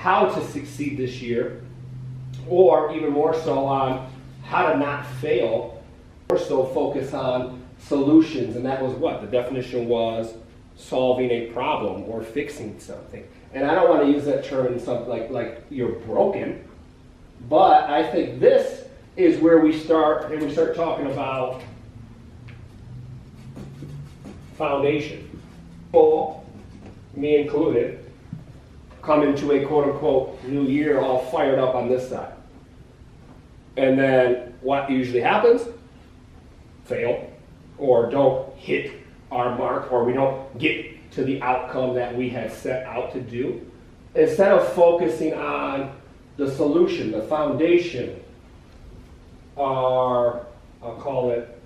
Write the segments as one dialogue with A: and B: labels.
A: how to succeed this year, or even more so on how to not fail, more so focus on solutions. And that was what? The definition was solving a problem or fixing something. And I don't want to use that term in something like you're broken, but I think this is where we start, and we start talking about foundation. People, me included, come into a quote-unquote new year all fired up on this side. And then what usually happens? Fail, or don't hit our mark, or we don't get to the outcome that we had set out to do. Instead of focusing on the solution, the foundation, our, I'll call it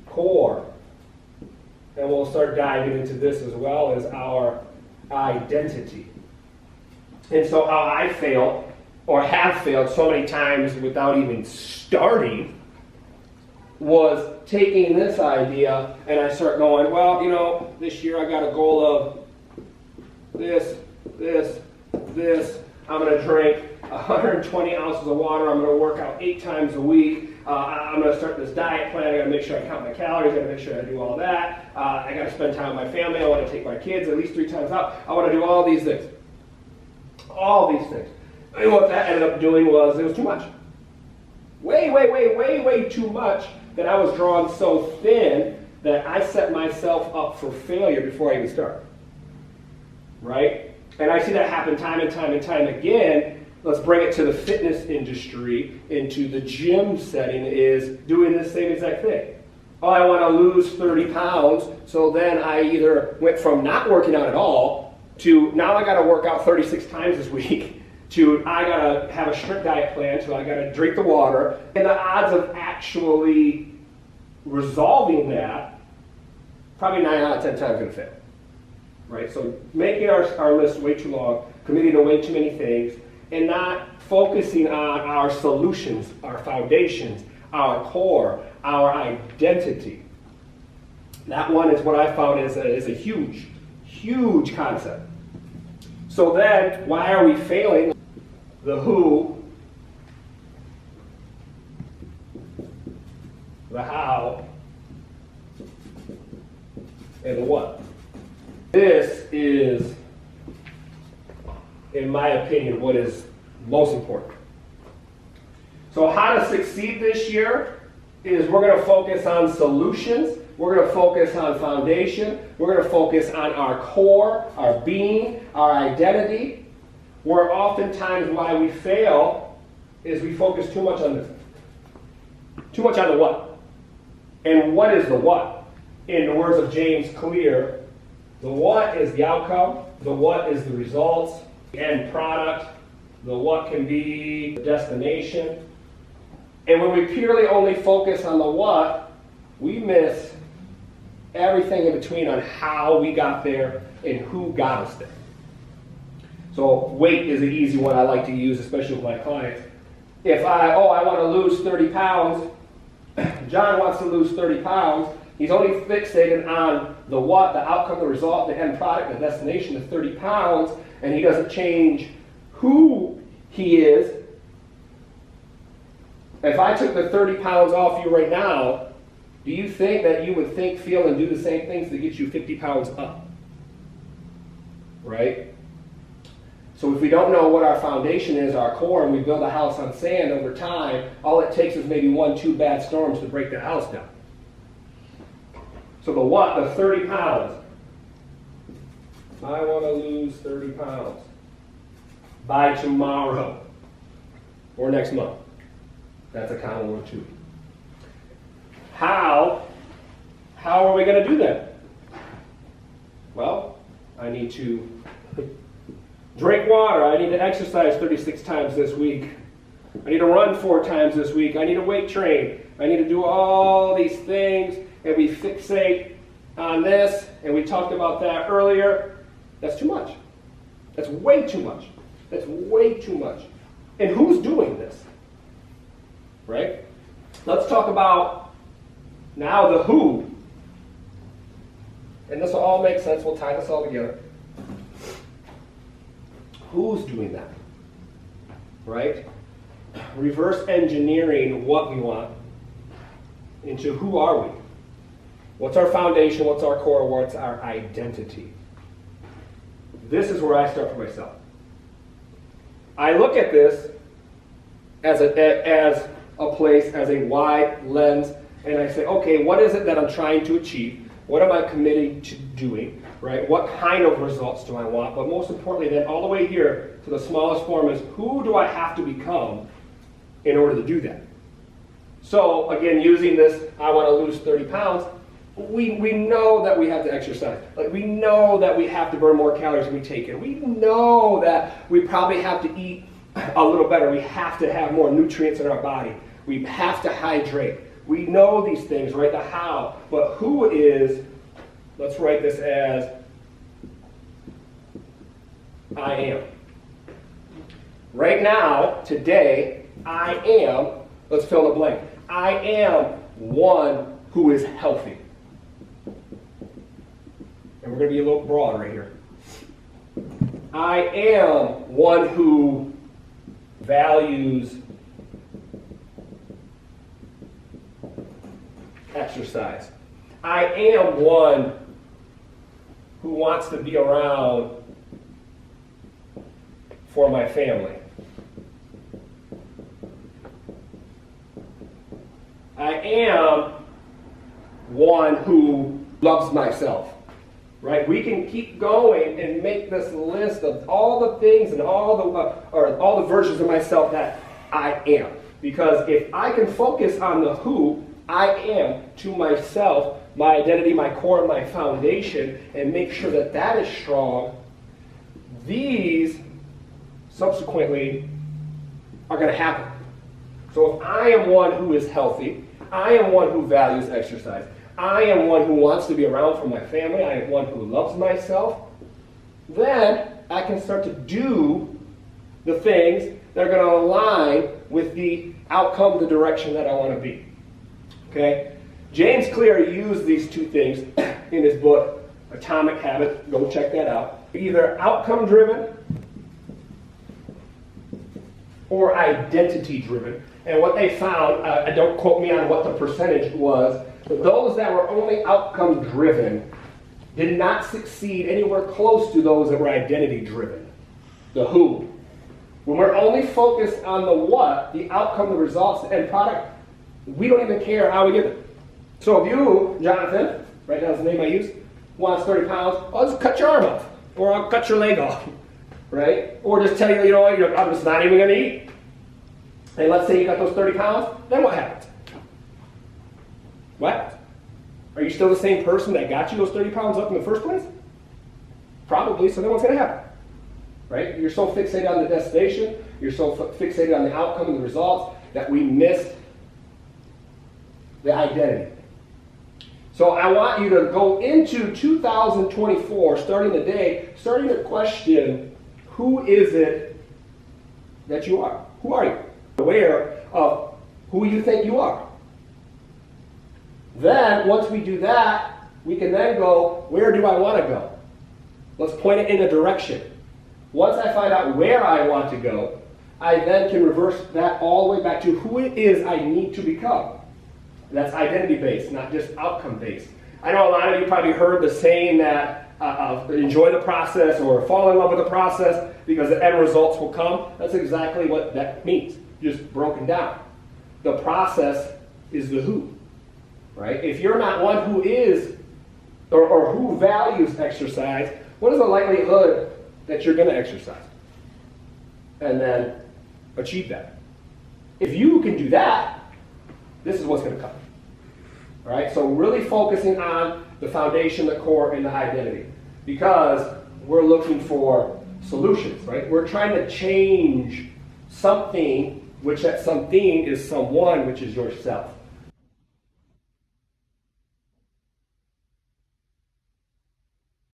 A: core, and we'll start diving into this as well as our identity. And so how I fail, or have failed so many times without even starting, was taking this idea and I start going, well, you know, this year I got a goal of this. I'm going to drink 120 ounces of water. I'm going to work out 8 times a week. I'm going to start this diet plan. I got to make sure I count my calories. I got to make sure I do all that. I got to spend time with my family. I want to take my kids at least 3 times out. I want to do all these things. All these things. And what that ended up doing was it was too much. Way too much, that I was drawn so thin that I set myself up for failure before I even started. Right? And I see that happen time and time again. Let's bring it to the fitness industry, into the gym setting, is doing the same exact thing. Oh, I want to lose 30 pounds, so then I either went from not working out at all to now I got to work out 36 times this week, to I got to have a strict diet plan, to I got to drink the water. And the odds of actually resolving that, probably 9 out of 10 times going to fail. Right? So making our list way too long, committing to way too many things, and not focusing on our solutions, our foundations, our core, our identity. That one is what I found is a huge concept. So then, why are we failing? The who, the how, and the what. This is, in my opinion, what is most important. So how to succeed this year is we're going to focus on solutions. We're going to focus on foundation. We're going to focus on our core, our being, our identity. Where oftentimes why we fail is we focus too much on this. Too much on the what. And what is the what? In the words of James Clear, the what is the outcome, the what is the results, the end product, the what can be the destination. And when we purely only focus on the what, we miss everything in between on how we got there and who got us there. So weight is an easy one I like to use, especially with my clients. If I want to lose 30 pounds, John wants to lose 30 pounds, he's only fixated on the what, the outcome, the result, the end product, the destination, the 30 pounds, and he doesn't change who he is. If I took the 30 pounds off you right now, do you think that you would think, feel, and do the same things to get you 50 pounds up? Right? So if we don't know what our foundation is, our core, and we build a house on sand over time, all it takes is maybe 1-2 bad storms to break the house down. So the what, the 30 pounds. I want to lose 30 pounds by tomorrow or next month. That's a common one too. How are we going to do that? Well, I need to drink water. I need to exercise 36 times this week. I need to run 4 times this week. I need to weight train. I need to do all these things, and we fixate on this, and we talked about that earlier. That's too much. That's way too much. That's way too much. And who's doing this? Right? Let's talk about now the who. And this will all make sense. We'll tie this all together. who's doing that, right? Reverse engineering what we want into who are we? What's our foundation? What's our core? What's our identity? This is where I start for myself. I look at this as a place, as a wide lens, and I say, okay, what is it that I'm trying to achieve? What am I committing to doing, right? What kind of results do I want? But most importantly, then all the way here to the smallest form is, who do I have to become in order to do that? So again, using this, I want to lose 30 pounds, we know that we have to exercise. Like, we know that we have to burn more calories than we take in. We know that we probably have to eat a little better. We have to have more nutrients in our body. We have to hydrate. We know these things, right? The how. But who is, let's write this as I am. Right now, today, I am, let's fill in the blank. I am one who is healthy. And we're going to be a little broad right here. I am one who values exercise. I am one who wants to be around for my family. I am one who loves myself. Right? We can keep going and make this list of all the things and all the versions of myself that I am. Because if I can focus on the who I am to myself, my identity, my core, my foundation, and make sure that that is strong, these subsequently are going to happen. So if I am one who is healthy, I am one who values exercise, I am one who wants to be around for my family, I am one who loves myself, then I can start to do the things that are going to align with the outcome, the direction that I want to be. Okay? James Clear used these two things in his book, Atomic Habits. Go check that out. Either outcome driven or identity driven. And what they found, don't quote me on what the percentage was, but those that were only outcome driven did not succeed anywhere close to those that were identity driven. The who. When we're only focused on the what, the outcome, the results, the end product, we don't even care how we get it. So if you, Jonathan, right now is the name I use, wants 30 pounds, I'll just cut your arm off. Or I'll cut your leg off. Right? Or just tell you, you know what, I'm just not even going to eat. And let's say you got those 30 pounds, then what happens? What? Are you still the same person that got you those 30 pounds up in the first place? Probably, so then what's going to happen? Right? You're so fixated on the destination, you're so fixated on the outcome and the results that we missed the identity. So I want you to go into 2024, starting the day, starting to question, who is it that you are? Who are you? Aware of who you think you are. Then, once we do that, we can then go, where do I want to go? Let's point it in a direction. Once I find out where I want to go, I then can reverse that all the way back to who it is I need to become. That's identity-based, not just outcome-based. I know a lot of you probably heard the saying that enjoy the process or fall in love with the process because the end results will come. That's exactly what that means, just broken down. The process is the who, right? If you're not one who is or who values exercise, what is the likelihood that you're going to exercise and then achieve that? If you can do that, this is what's going to come. All right, so really focusing on the foundation, the core, and the identity, because we're looking for solutions, right? We're trying to change something, which that something is someone, which is yourself.